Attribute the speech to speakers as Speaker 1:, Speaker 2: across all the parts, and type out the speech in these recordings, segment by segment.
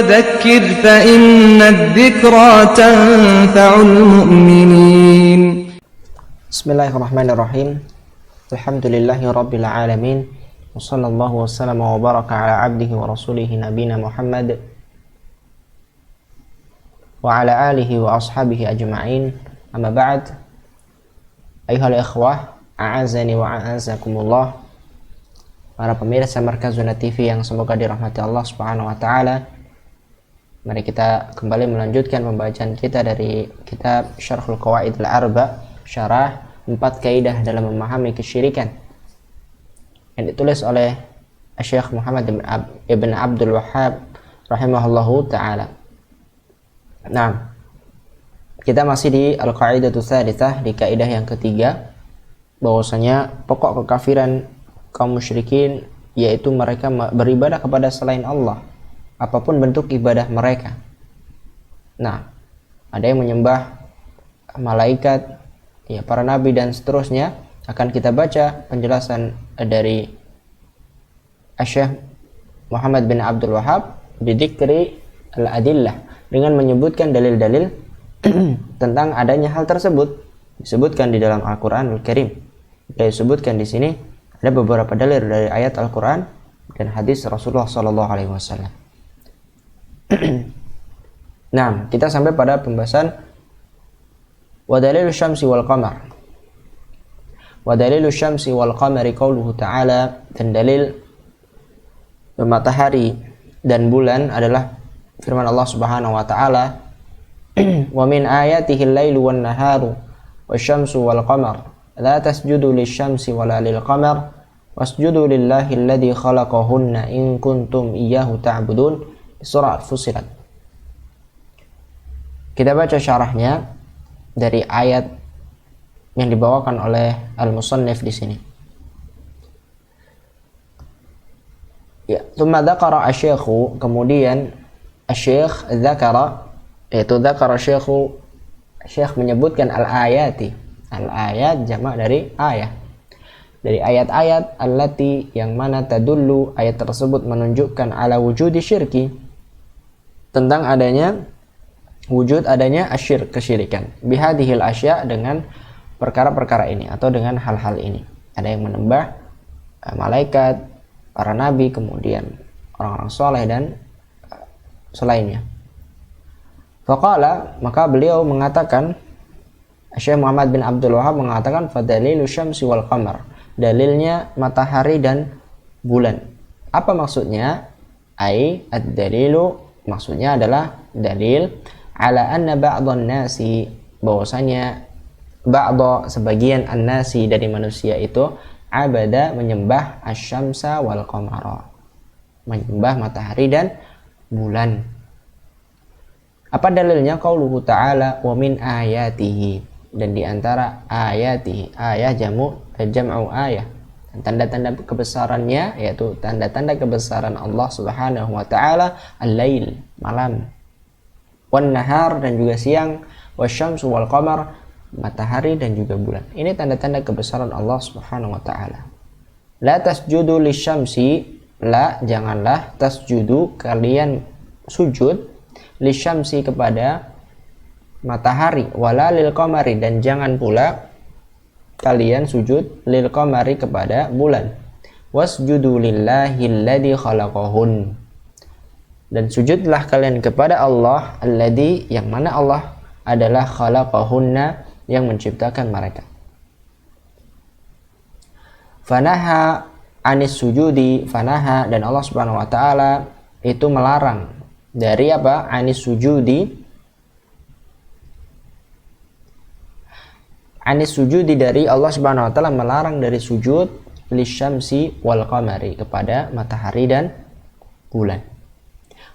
Speaker 1: وذكر فإن الذكرى تنفع المؤمنين.
Speaker 2: بسم الله الرحمن الرحيم. الحمد لله رب العالمين. وصلى الله وسلم وبارك على عبده ورسوله نبينا محمد وعلى آله وأصحابه أجمعين. أما بعد. أيها الإخوة, a'azani wa a'azakumullah. Para pemirsa Markazuna TV yang semoga dirahmati Allah Subhanahu wa taala. Mari kita kembali melanjutkan pembacaan kita dari kitab Syarhul Qawaidil Arba, syarah 4 kaidah dalam memahami kesyirikan, yang ditulis oleh Syekh Muhammad ibn Abdul Wahhab rahimahullahu taala. Nah, kita masih di Al-Qaidatu Tsalitsah, di kaidah yang ketiga, bahwasanya pokok kekafiran kaum musyrikin yaitu mereka beribadah kepada selain Allah, apapun bentuk ibadah mereka. Nah, ada yang menyembah malaikat, ya, para nabi dan seterusnya. Akan kita baca penjelasan dari Syekh Muhammad bin Abdul Wahhab bidikri al-adillah, dengan menyebutkan dalil-dalil tentang adanya hal tersebut. Disebutkan di dalam Al-Qur'an Al-Karim. Disebutkan di sini ada beberapa dalil dari ayat Al-Quran dan hadis Rasulullah SAW. Nah, kita sampai pada pembahasan wadalilu syamsi wal qamar. Wadalilu syamsi wal qamari qauluhu ta'ala, dan dalil matahari dan bulan adalah firman Allah Subhanahu wa taala, wa min ayatihi al-lailu wan naharu wasyamsu wal qamar la tasjudu lisyamsi wala lilqamar wasjudu lillahi alladhi khalaqahunna in kuntum iyyahu ta'budun. Surah Al-Fussilat. Kita baca syarahnya dari ayat yang dibawakan oleh al-musannif di sini. Ya, tsumma dzakara asy-syaikhu, kemudian asy-syaikh dzakara, yaitu dzakara syaikhu, syekh menyebutkan al-ayati. Al-ayat jamak dari ayat. Dari ayat-ayat allati, yang mana tadullu, ayat tersebut menunjukkan ala wujudi syirki, tentang adanya wujud adanya asyirk, kesyirikan, bihadihil asya, dengan perkara-perkara ini atau dengan hal-hal ini. Ada yang menyembah malaikat, para nabi, kemudian orang-orang soleh dan selainnya. Faqala, maka beliau mengatakan, Syekh Muhammad bin Abdul Wahhab mengatakan, fadalilu syamsi wal qamar, dalilnya matahari dan bulan. Apa maksudnya? Ai ad-dalilu, maksudnya adalah dalil ala anna ba'dhan nasi, bahwasanya ba'dha, sebagian an-nasi dari manusia itu, abada, menyembah asy-syamsa wal qamara, menyembah matahari dan bulan. Apa dalilnya? Qauluhu ta'ala wa min ayatihi, dan di antara ayatihi, ayah jam'u ayah, dan tanda-tanda kebesarannya, yaitu tanda-tanda kebesaran Allah Subhanahu wa taala, al-lail, malam, wan nahar, dan juga siang, wasyamsu wal qamar, matahari dan juga bulan. Ini tanda-tanda kebesaran Allah Subhanahu wa taala. La tasjudu lisyamsi, la, janganlah, tasjudu, kalian sujud, lisyamsi, kepada matahari, wala lil qamari, dan jangan pula kalian sujud lil qamari, kepada bulan. Wasjudu lillahi alladhi khalaqahun, dan sujudlah kalian kepada Allah, alladhi, yang mana Allah adalah khalaqahunna, yang menciptakan mereka. Fanaha anis sujudi, fanaha, dan Allah Subhanahu wa taala itu melarang dari apa? Anis sujudi, anis sujudi, dari Allah Subhanahu wa taala melarang dari sujud lisyamsi wal qamari, kepada matahari dan bulan.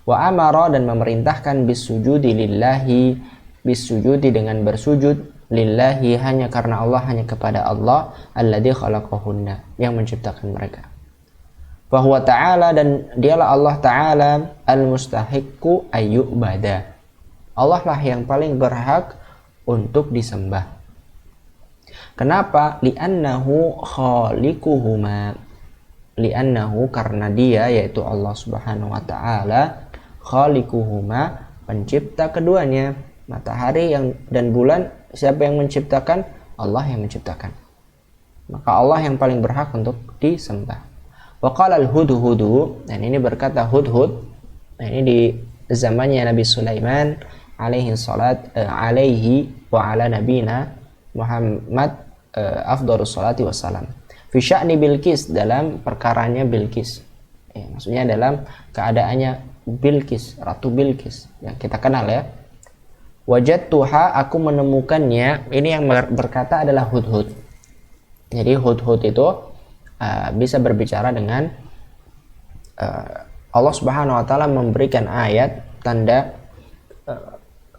Speaker 2: Wa amara, dan memerintahkan bisujudi lillahi, bisujudi, dengan bersujud, lillahi, hanya karena Allah, hanya kepada Allah, alladzi khalaqahunna, yang menciptakan mereka. Fa huwa ta'ala, dan dialah Allah Ta'ala, al-mustahiqqu ayyubada, Allah lah yang paling berhak untuk disembah. Kenapa? Li'annahu khaliquhuma, li'annahu, karena dia, yaitu Allah Subhanahu wa taala, khaliquhuma, pencipta keduanya. Matahari dan bulan, siapa yang menciptakan? Allah yang menciptakan. Maka Allah yang paling berhak untuk disembah. Wa qala al-hudhudu, dan ini berkata Hudhud. Nah, ini di zamannya Nabi Sulaiman alaihi wa ala nabina Muhammad afdhalus salati wassalam. Fi sya'ni Bilqis, dalam perkaranya Bilqis. Maksudnya dalam keadaannya Bilqis, Ratu Bilqis yang kita kenal ya. Wajadtuha, aku menemukannya. Ini yang berkata adalah Hudhud. Jadi Hudhud itu bisa berbicara dengan Allah Subhanahu wa taala, memberikan ayat, tanda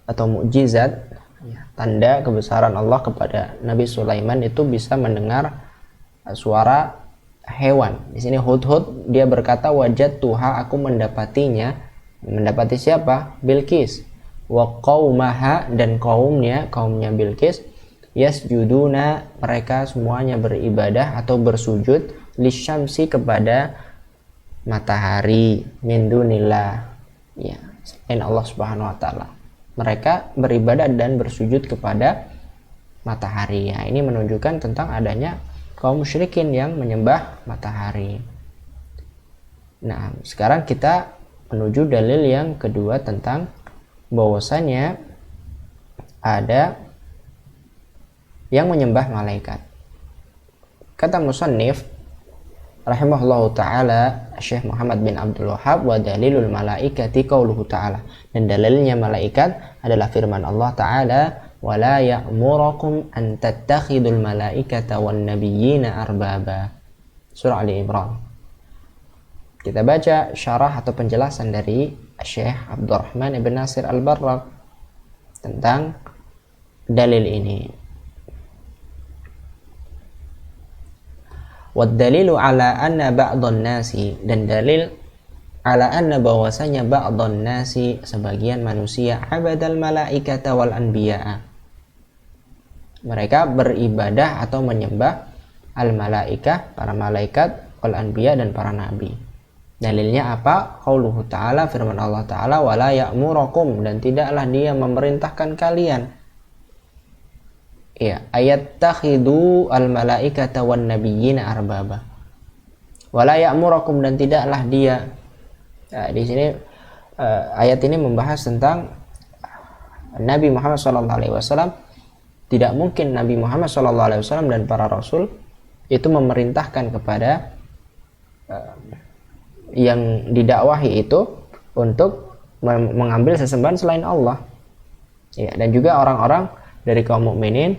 Speaker 2: atau mukjizat, tanda kebesaran Allah kepada Nabi Sulaiman, itu bisa mendengar suara hewan. Di sini Hudhud dia berkata wajadtuha, aku mendapatinya. Mendapati siapa? Bilqis. Wa qaumaha, dan kaumnya Bilqis, yasjuduna, mereka semuanya beribadah atau bersujud, lisyamsi, kepada matahari, min dunillah, ya, selain Allah Subhanahu wa taala. Mereka beribadah dan bersujud kepada matahari. Ya, ini menunjukkan tentang adanya kaum musyrikin yang menyembah matahari. Nah, sekarang kita menuju dalil yang kedua tentang bahwasanya ada yang menyembah malaikat. Kata musannif rahimahullahu ta'ala, Syekh Muhammad bin Abdul Wahhab, wa dalilul malaikati qauluhu ta'ala, dan dalilnya malaikat adalah firman Allah ta'ala, wa la ya'murakum an tattakhidul malaikata wan nabiyyina arbaba. Surah Ali Imran. Kita baca syarah atau penjelasan dari Syekh Abdurrahman ibn Nasir al-Barrak tentang dalil ini. Wad dalilu ala anna ba'dhan nasi, dan dalil ala anna, bahwasanya ba'dhan nasi, sebagian manusia, abadal malaikata wal anbiya'a, mereka beribadah atau menyembah al malaikah, para malaikat, wal anbiya, dan para nabi. Dalilnya apa? Qauluhu ta'ala, firman Allah ta'ala, wala ya'murakum, dan tidaklah dia memerintahkan kalian, ya, ayat takhidu al malaikata wan nabiyyina arbaba. Wala ya'murakum, dan tidaklah dia, di sini ayat ini membahas tentang Nabi Muhammad SAW. Tidak mungkin Nabi Muhammad SAW dan para rasul itu memerintahkan kepada yang didakwahi itu untuk mengambil sesembahan selain Allah. Ya, dan juga orang-orang dari kaum mukminin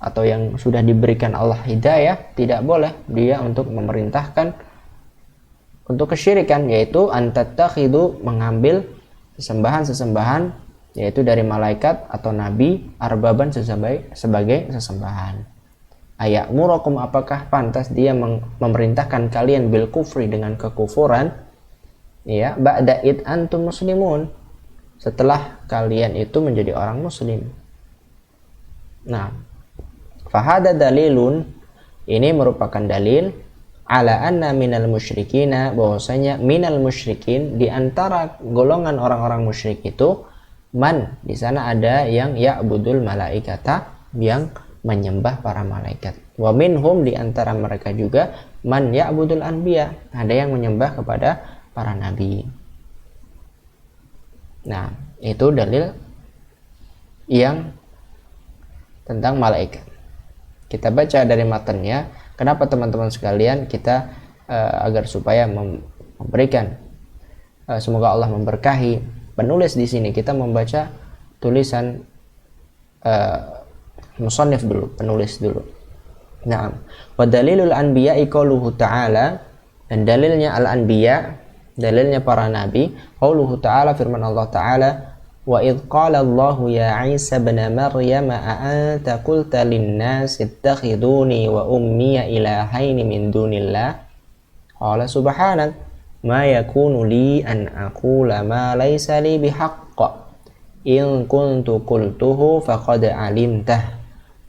Speaker 2: atau yang sudah diberikan Allah hidayah, tidak boleh dia untuk memerintahkan untuk kesyirikan, yaitu antattakhidu, mengambil sesembahan yaitu dari malaikat atau nabi, arbaban, sebagai sesembahan. Aya'murakum, apakah pantas dia memerintahkan kalian bil kufri, dengan kekufuran, ya, ba'da id antum muslimun, setelah kalian itu menjadi orang muslim. Nah, fahada dalilun, ini merupakan dalil ala anna minal musyrikina, bahwasanya minal musyrikin, di antara golongan orang-orang musyrik itu, man, di sana ada yang ya'budul malaikata, yang menyembah para malaikat. Wa minhum, di antara mereka juga, man ya'budul anbiya, ada yang menyembah kepada para nabi. Nah, itu dalil yang tentang malaikat. Kita baca dari matanya. Kenapa teman-teman sekalian, kita agar supaya memberikan, semoga Allah memberkahi penulis di sini, kita membaca tulisan musannif dulu, penulis dulu. Nah, wa dalilul anbiya'i qauluhu ta'ala, dan dalilnya al-anbiya, dalilnya para nabi, qauluhu ta'ala, firman Allah ta'ala, wa idh qala Allahu ya Isa ibn Maryam a anta qulta lin-nasi ittakhiduni wa ummiya ilahaini min dunillah, qala subhanak ma yakunu li an aqula ma laysa li bihaqq, in kuntu qultuhu faqad alimtah,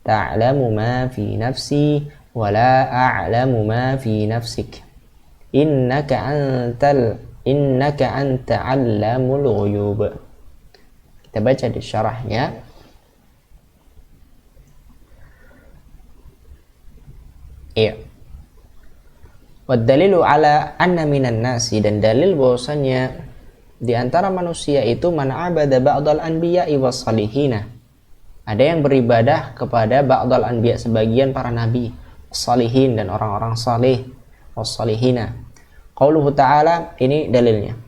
Speaker 2: ta'lamu ma fi nafsi wa la a'lamu ma fi nafsik, innaka antal innaka anta 'allamul ghuyub. Kita baca di syarahnya. Iya. Wad-dalilu ala anna minan nasi, dan dalil bahwasanya di antara manusia itu man abada ba'dal anbiya'i was salihina. Ada yang beribadah kepada ba'dal anbiya, sebagian para nabi, salihin dan orang-orang saleh, was salihina. Qauluhu ta'ala, ini dalilnya.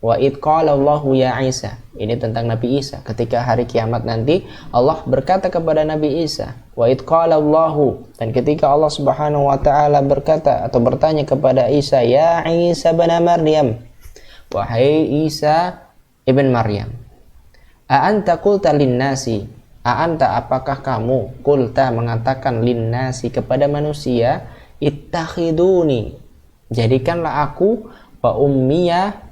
Speaker 2: Wa id qala Allahu ya Isa, ini tentang Nabi Isa. Ketika hari kiamat nanti Allah berkata kepada Nabi Isa, wa id qala Allahu, dan ketika Allah Subhanahu wa taala berkata atau bertanya kepada Isa, ya Isa bin Maryam, wahai Isa ibn Maryam, a anta qulta lin-nasi, a anta apakah kamu qulta mengatakan lin-nasi kepada manusia, ittakhiduni, jadikanlah aku wa ummiyah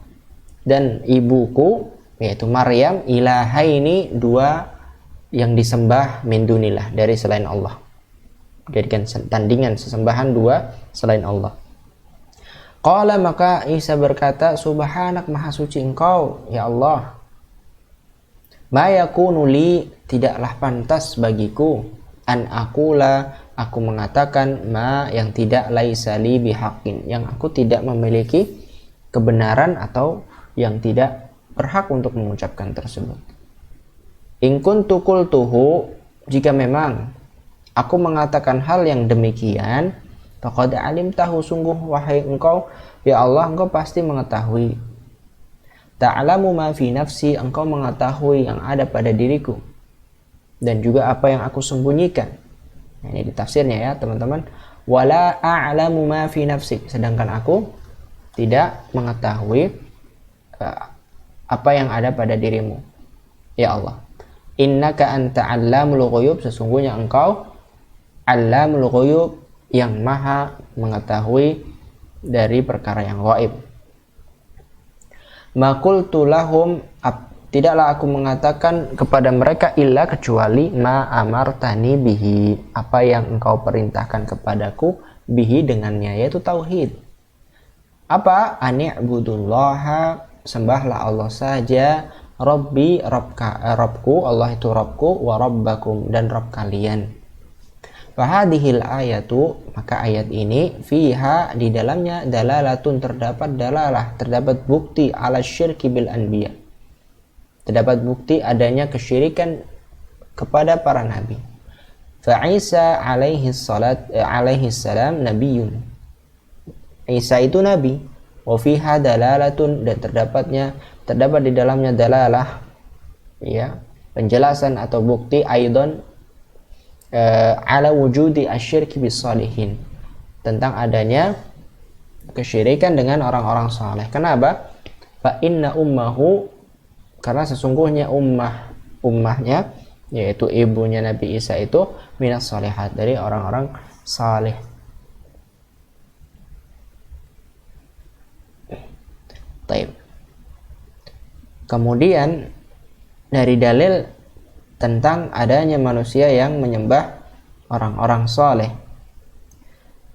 Speaker 2: dan ibuku yaitu Maryam ilahaini, dua yang disembah min dunillah, dari selain Allah, jadikan tandingan sesembahan dua selain Allah. Qala, maka Isa berkata, subhanak, maha suci engkau ya Allah, ma yakunu li, tidaklah pantas bagiku, an aqula, aku mengatakan, ma, yang tidak, laisa li bihaqqin, yang aku tidak memiliki kebenaran atau yang tidak berhak untuk mengucapkan tersebut. In kuntu qultuhu, jika memang aku mengatakan hal yang demikian, faqad alimtahu, sungguh wahai engkau ya Allah, engkau pasti mengetahui. Ta'lamu ma fi nafsi, engkau mengetahui yang ada pada diriku dan juga apa yang aku sembunyikan. Nah, ini di tafsirnya ya teman-teman. Wala a'lamu ma fi nafsi, sedangkan aku tidak mengetahui apa yang ada pada dirimu ya Allah. Innaka anta 'allamul ghuyub, sesungguhnya engkau 'allamul ghuyub, yang maha mengetahui dari perkara yang gaib. Ma qultu lahum, tidaklah aku mengatakan kepada mereka illa, kecuali ma amartani bihi, apa yang engkau perintahkan kepadaku, bihi, dengannya, yaitu tauhid. Apa? Ani'budullaha, sembahlah Allah saja, Rabbi, Rabbku, Allah itu Rabbku, wa Rabbakum, dan Rabb kalian. Fahadihil ayatu, maka ayat ini, fiha, di dalamnya, dalalatun, terdapat dalalah, terdapat bukti, ala syirki bil anbiya, terdapat bukti adanya kesyirikan kepada para nabi. Fa Isa alaihi salam nabiyun, Isa itu nabi. Wa fiha dalalatun, dan terdapat di dalamnya dalalah, ya, penjelasan atau bukti, aidon ala wujudi asyirki bis salihin, tentang adanya kesyirikan dengan orang-orang saleh. Kenapa? Fa inna ummahu, karena sesungguhnya ummahnya yaitu ibunya Nabi Isa itu minas salihat, dari orang-orang saleh. Taib. Kemudian dari dalil tentang adanya manusia yang menyembah orang-orang saleh,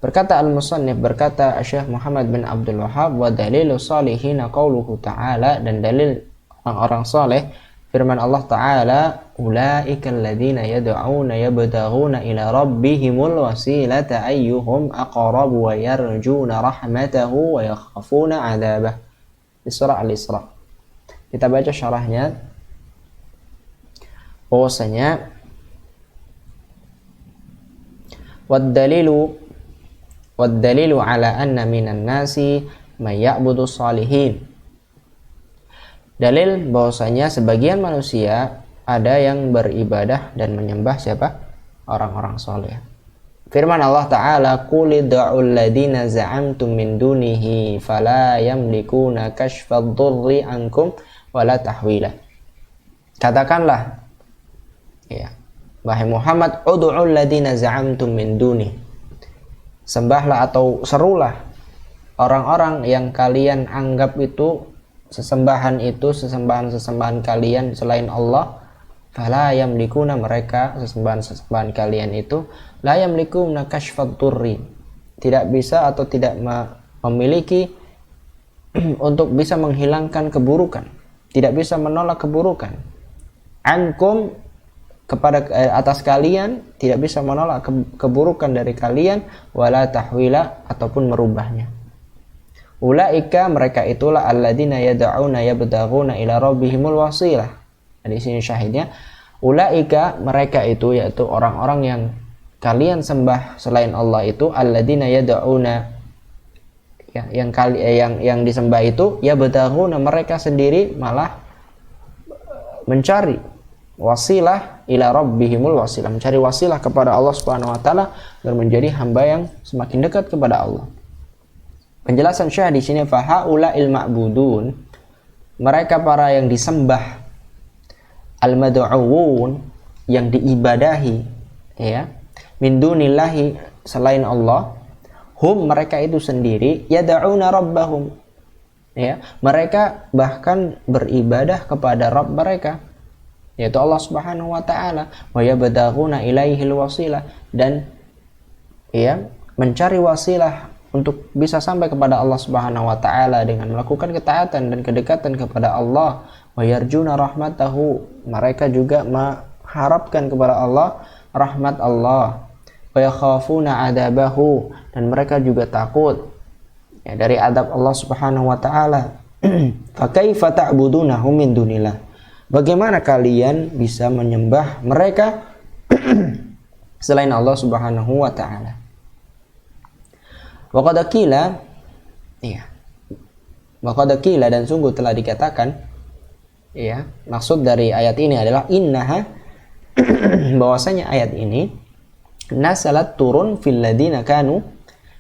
Speaker 2: berkata al-musannif, berkata Syekh Muhammad bin Abdul Wahhab, wa dalilu salihina qauluhu ta'ala, dan dalil orang-orang saleh firman Allah Ta'ala, ulaika alladhina yad'una yabtaghuna ila rabbihimul wasilata ayyuhum aqrabu wa yarjuna rahmatahu wa yakhafuna 'adzabah, di surah Al-Isra. Kita baca syarahnya, bahwasanya wad-dalilu ala anna minan nasi may ya'budu salihin, dalil bahwasanya sebagian manusia ada yang beribadah dan menyembah siapa? Orang-orang saleh. Firman Allah Ta'ala, qul id'ul ladina za'amtum min dunihi fala yamlikuna kashfad dhurri ankum wala tahwila. Katakanlah, ya, wahai Muhammad, ud'ul ladina za'amtum min duni, sembahlah atau serulah orang-orang yang kalian anggap itu sesembahan kalian selain Allah. Fala yamlikuna, mereka sesembahan kalian itu la yamlikuna kashfad durri, tidak bisa atau tidak memiliki untuk bisa menghilangkan keburukan, tidak bisa menolak keburukan. Ankum, kepada atas kalian, tidak bisa menolak keburukan dari kalian, wala tahwila, ataupun merubahnya. Ulaika, mereka itulah alladzina yad'una yabtaghuna ila rabbihimul wasilah. Nah, di sini syahidnya, ulaika, mereka itu yaitu orang-orang yang kalian sembah selain Allah itu, alladzina yad'una, ya, yang disembah itu, yabtaghuna, mereka sendiri malah mencari wasilah ila rabbihimul wasilah, mencari wasilah kepada Allah Subhanahu wa taala agar menjadi hamba yang semakin dekat kepada Allah. Penjelasan Syekh di sini, fahaula'il ma'budun, mereka para yang disembah, al-mad'uun, yang diibadahi, ya, min dunillahi, selain Allah, hum, mereka itu sendiri, yad'una rabbahum, ya, mereka bahkan beribadah kepada Rabb mereka, yaitu Allah Subhanahu wa taala, wa yabtaghuna ilaihil wasilah, dan ya, mencari wasilah untuk bisa sampai kepada Allah Subhanahu wa taala dengan melakukan ketaatan dan kedekatan kepada Allah. Wa yarjuna rahmatahu, mereka juga mengharapkan kepada Allah rahmat Allah. Wa yakhafuna adabahu, dan mereka juga takut, ya, dari adab Allah Subhanahu wa taala. Fa kaifa ta'budunahu min dunillah, bagaimana kalian bisa menyembah mereka selain Allah Subhanahu wa taala? Wa qad qila, iya, wa qad qila, dan sungguh telah dikatakan, ya, maksud dari ayat ini adalah innaha, bahwasanya ayat ini nasalat, turun, fil ladina kanu,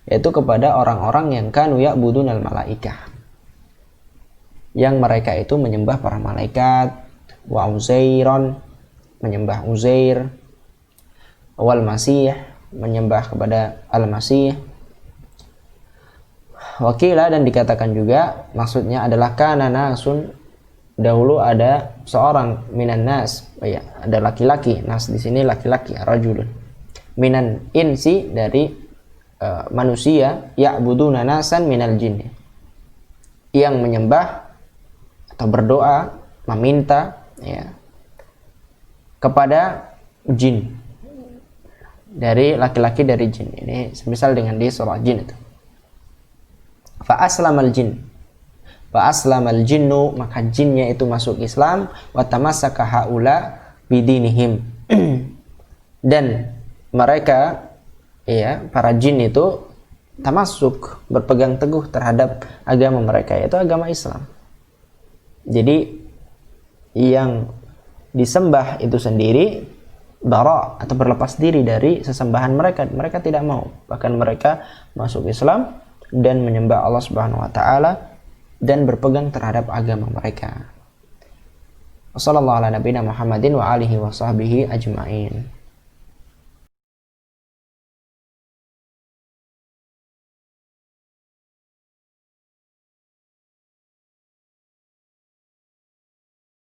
Speaker 2: yaitu kepada orang-orang yang kanu ya'budunal malaikah, yang mereka itu menyembah para malaikat, wa Uzairon, menyembah Uzair, wal Masih, menyembah kepada Al-Masih. Wakila, dan dikatakan juga maksudnya adalah kana nasun, dahulu ada seorang, minan nas, ya, ada laki-laki, nas di sini laki-laki, rajulun, minan insi, dari manusia, ya'buduna nasan minal jin, yang menyembah atau berdoa, meminta, ya, kepada jin, dari laki-laki dari jin. Ini semisal dengan di surah jin itu. Fa aslamal jin, fa aslamal jinnu, maka jinnya itu masuk Islam, wa tamassaka haula bidinihim, dan mereka, ya, para jin itu tamasuk, berpegang teguh terhadap agama mereka, yaitu agama Islam. Jadi yang disembah itu sendiri bara, atau berlepas diri dari sesembahan mereka. Mereka tidak mau, bahkan mereka masuk Islam dan menyembah Allah Subhanahu wa taala dan berpegang terhadap agama mereka. Wassallallahu ala nabiyina Muhammadin wa alihi wa sahbihi ajmain.